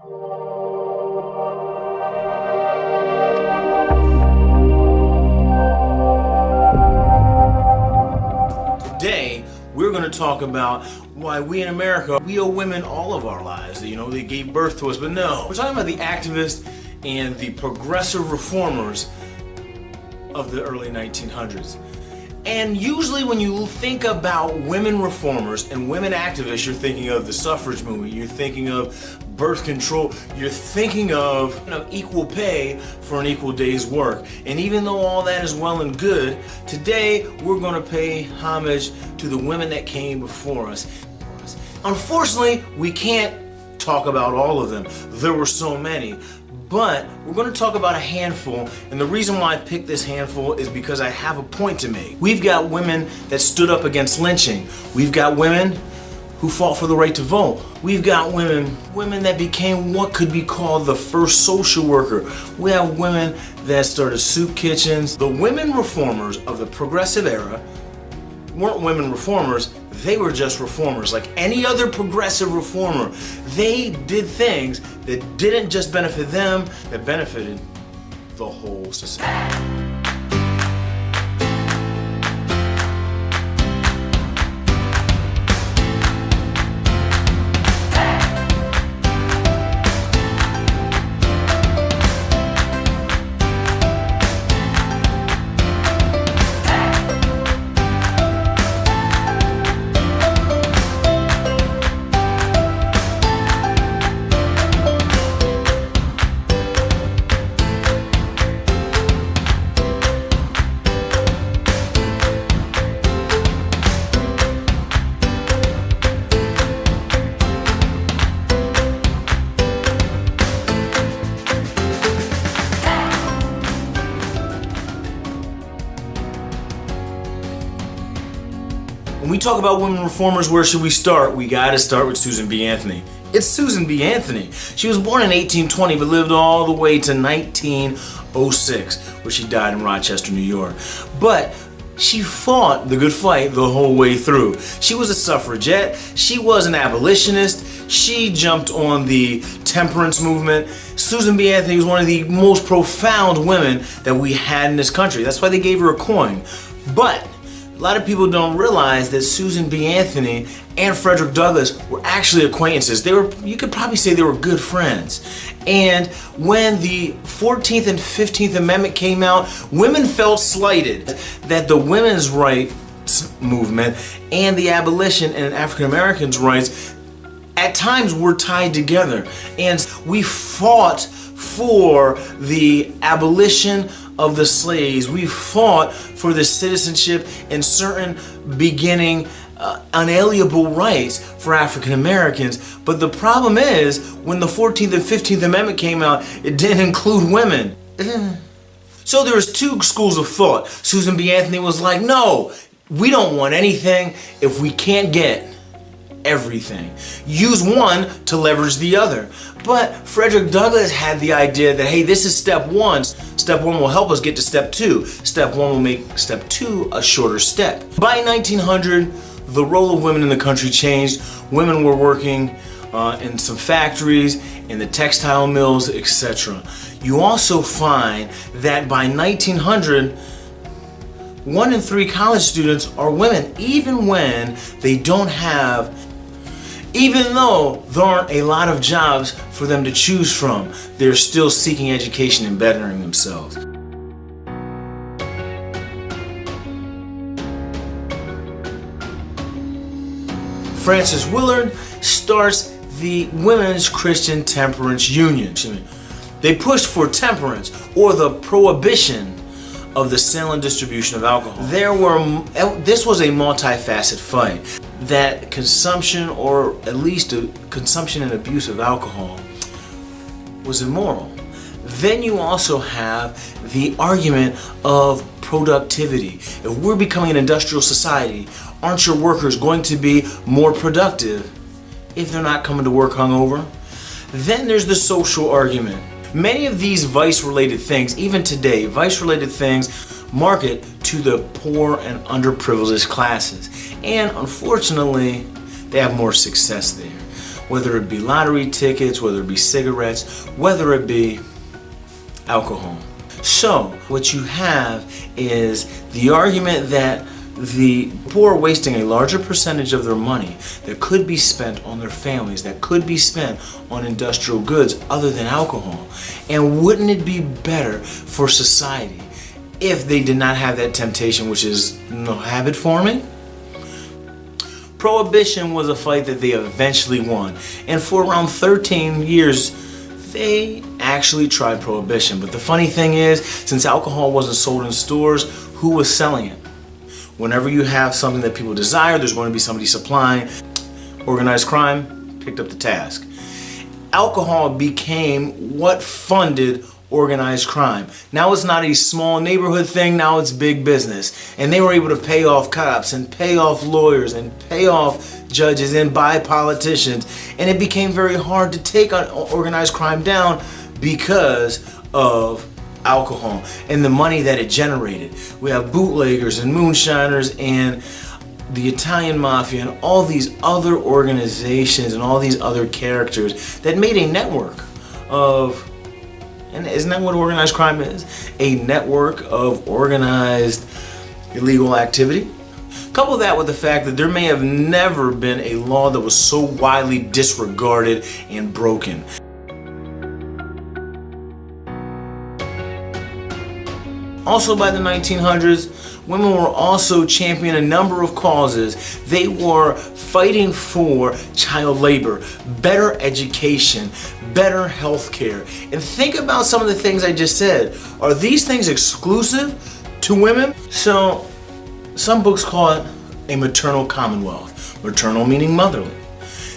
Today, we're going to talk about why we in America, we owe women all of our lives. You know, they gave birth to us, but no. We're talking about the activists and the progressive reformers of the early 1900s. And usually when you think about women reformers and women activists, you're thinking of the suffrage movement, you're thinking of birth control, you're thinking of, equal pay for an equal day's work. And even though all that is well and good, today we're going to pay homage to the women that came before us. Unfortunately, we can't talk about all of them. There were so many. But we're going to talk about a handful, and the reason why I picked this handful is because I have a point to make. We've got women that stood up against lynching. We've got women who fought for the right to vote. We've got women that became what could be called the first social worker. We have women that started soup kitchens. The women reformers of the progressive era weren't women reformers, they were just reformers. Like any other progressive reformer, they did things that didn't just benefit them, that benefited the whole society. When we talk about women reformers, where should we start? We gotta start with Susan B. Anthony. It's Susan B. Anthony. She was born in 1820 but lived all the way to 1906, where she died in Rochester, New York. But she fought the good fight the whole way through. She was a suffragette, she was an abolitionist, she jumped on the temperance movement. Susan B. Anthony was one of the most profound women that we had in this country. That's why they gave her a coin. But a lot of people don't realize that Susan B. Anthony and Frederick Douglass were actually acquaintances. You could probably say they were good friends. And when the 14th and 15th Amendment came out, women felt slighted that the women's rights movement and the abolition and African Americans' rights at times were tied together. And we fought for the abolition of the slaves. We fought for the citizenship and certain beginning unalienable rights for African Americans. But the problem is, when the 14th and 15th Amendment came out, it didn't include women. So there was two schools of thought. Susan B. Anthony was like, no, we don't want anything if we can't get everything. Use one to leverage the other. But Frederick Douglass had the idea that, hey, this is step one. Step one will help us get to step two. Step one will make step two a shorter step. By 1900, the role of women in the country changed. Women were working in some factories, in the textile mills, etc. You also find that by 1900, 1 in 3 college students are women, even though there aren't a lot of jobs for them to choose from. They're still seeking education and bettering themselves. Frances Willard starts the Women's Christian Temperance Union. They pushed for temperance, or the prohibition of the sale and distribution of alcohol. This was a multifaceted fight. That consumption, or at least a consumption and abuse of alcohol, was immoral. Then you also have the argument of productivity. If we're becoming an industrial society, aren't your workers going to be more productive if they're not coming to work hungover? Then there's the social argument. Many of these vice-related things, even today, vice-related things market to the poor and underprivileged classes. And unfortunately, they have more success there. whether it be lottery tickets, whether it be cigarettes, whether it be alcohol. So what you have is the argument that the poor are wasting a larger percentage of their money that could be spent on their families, that could be spent on industrial goods other than alcohol. And wouldn't it be better for society if they did not have that temptation, which is habit forming? Prohibition was a fight that they eventually won. And for around 13 years, they actually tried prohibition. But the funny thing is, since alcohol wasn't sold in stores, who was selling it? Whenever you have something that people desire, there's going to be somebody supplying. Organized crime picked up the task. Alcohol became what funded organized crime. Now it's not a small neighborhood thing, now it's big business. And they were able to pay off cops and pay off lawyers and pay off judges and buy politicians. And it became very hard to take organized crime down because of alcohol and the money that it generated. We have bootleggers and moonshiners and the Italian mafia and all these other organizations and all these other characters that made a network of, and isn't that what organized crime is? A network of organized illegal activity. Couple that with the fact that there may have never been a law that was so widely disregarded and broken. Also by the 1900s, women were also championing a number of causes. They were fighting for child labor, better education, better health care. And think about some of the things I just said. Are these things exclusive to women? So some books call it a maternal commonwealth. Maternal meaning motherly.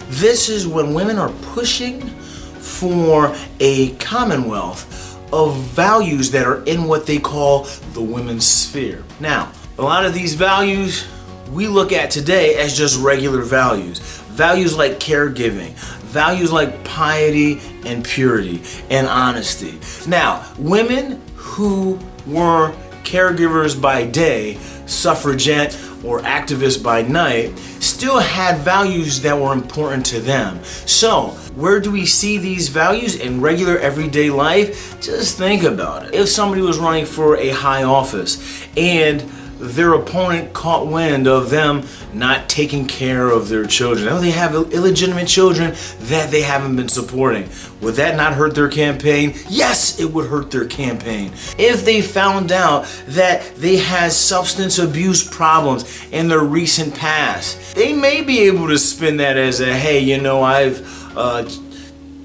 This is when women are pushing for a commonwealth of values that are in what they call the women's sphere. Now, a lot of these values we look at today as just regular values. Values like caregiving, values like piety and purity and honesty. Now, women who were caregivers by day, suffragette or activists by night, still had values that were important to them. So, where do we see these values in regular everyday life? Just think about it. If somebody was running for a high office and their opponent caught wind of them not taking care of their children, oh, they have illegitimate children that they haven't been supporting, would that not hurt their campaign? Yes, it would hurt their campaign. If they found out that they had substance abuse problems in their recent past, they may be able to spin that as a, hey, you know, I've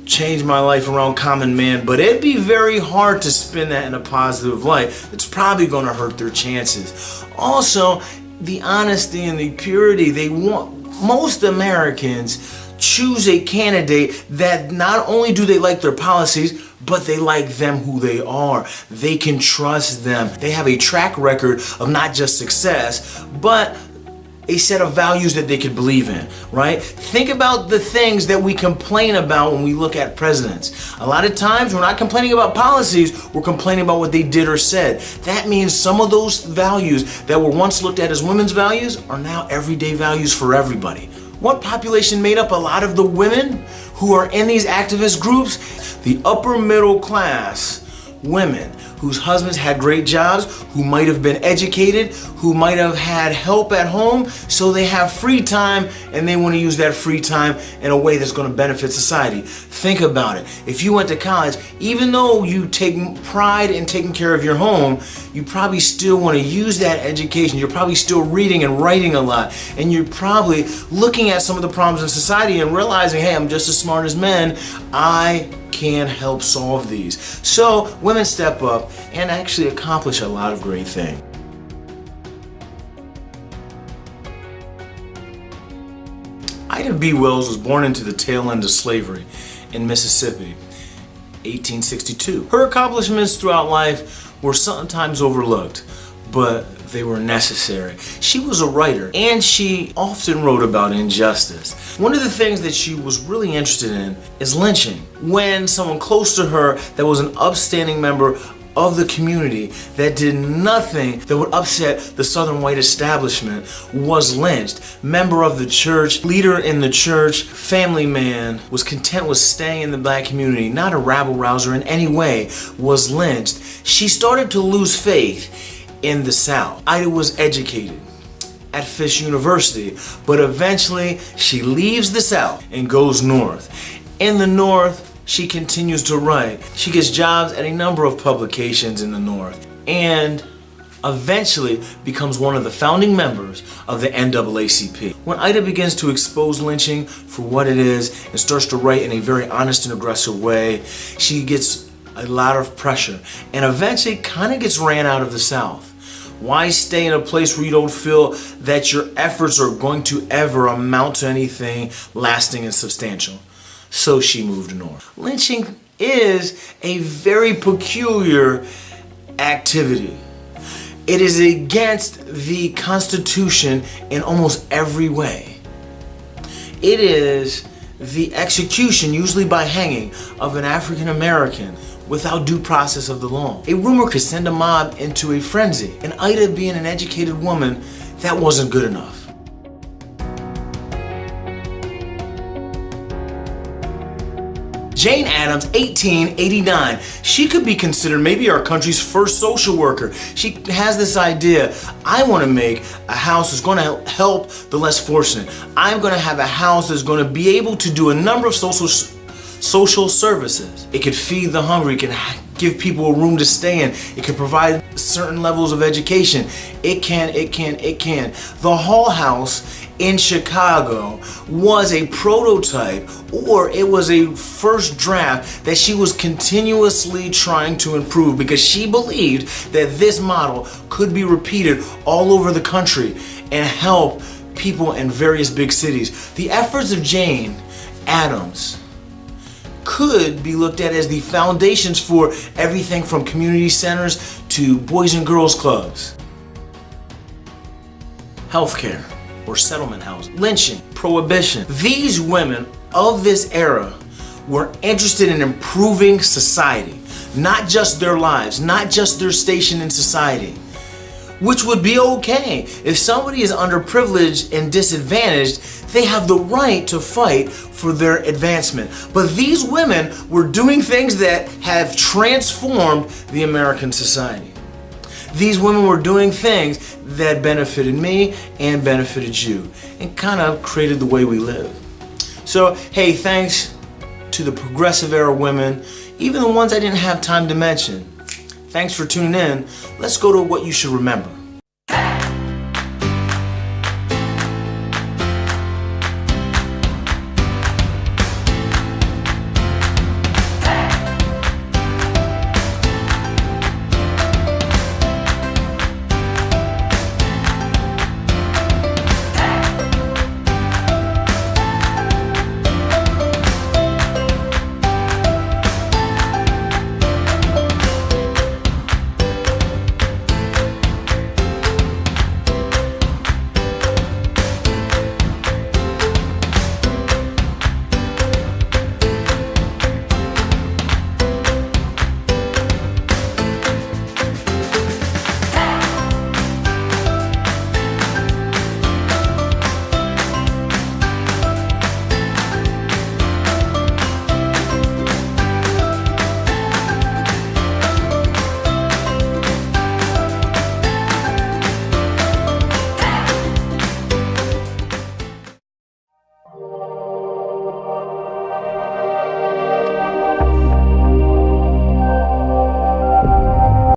changed my life around common man, but it'd be very hard to spin that in a positive light. It's probably going to hurt their chances. Also, the honesty and the purity, they want, most Americans choose a candidate that not only do they like their policies, but they like them who they are. They can trust them. They have a track record of not just success, but a set of values that they could believe in, right? Think about the things that we complain about when we look at presidents. A lot of times we're not complaining about policies, we're complaining about what they did or said. That means some of those values that were once looked at as women's values are now everyday values for everybody. What population made up a lot of the women who are in these activist groups? The upper middle class women whose husbands had great jobs, who might have been educated, who might have had help at home, so they have free time and they want to use that free time in a way that's going to benefit society. Think about it. If you went to college, even though you take pride in taking care of your home, you probably still want to use that education. You're probably still reading and writing a lot, and you're probably looking at some of the problems in society and realizing, hey, I'm just as smart as men. I can help solve these. So women step up and actually accomplish a lot of great things. Ida B. Wells was born into the tail end of slavery in Mississippi, 1862. Her accomplishments throughout life were sometimes overlooked, but they were necessary. She was a writer, and she often wrote about injustice. One of the things that she was really interested in is lynching. When someone close to her that was an upstanding member of the community that did nothing that would upset the Southern white establishment was lynched. Member of the church, leader in the church, family man, was content with staying in the black community, not a rabble-rouser in any way, was lynched. She started to lose faith in the South. Ida was educated at Fisk University, but eventually she leaves the South and goes north. In the North, she continues to write. She gets jobs at a number of publications in the North and eventually becomes one of the founding members of the NAACP. When Ida begins to expose lynching for what it is and starts to write in a very honest and aggressive way, she gets a lot of pressure and eventually kind of gets ran out of the South. Why stay in a place where you don't feel that your efforts are going to ever amount to anything lasting and substantial? So she moved north. Lynching is a very peculiar activity. It is against the Constitution in almost every way. It is the execution, usually by hanging, of an African American without due process of the law. A rumor could send a mob into a frenzy, and Ida, being an educated woman, that wasn't good enough. Jane Addams, 1889. She could be considered maybe our country's first social worker. She has this idea: I want to make a house that's going to help the less fortunate. I'm going to have a house that's going to be able to do a number of social services. It could feed the hungry, it can give people a room to stay in, it can provide certain levels of education. It can. The Hull House in Chicago was a prototype, or it was a first draft that she was continuously trying to improve because she believed that this model could be repeated all over the country and help people in various big cities. The efforts of Jane Addams could be looked at as the foundations for everything from community centers to boys and girls clubs, healthcare or settlement housing, lynching, prohibition. These women of this era were interested in improving society, not just their lives, not just their station in society, which would be okay. If somebody is underprivileged and disadvantaged, they have the right to fight for their advancement. But these women were doing things that have transformed the American society. These women were doing things that benefited me and benefited you and kind of created the way we live. So, hey, thanks to the progressive era women, even the ones I didn't have time to mention. Thanks for tuning in. Let's go to what you should remember.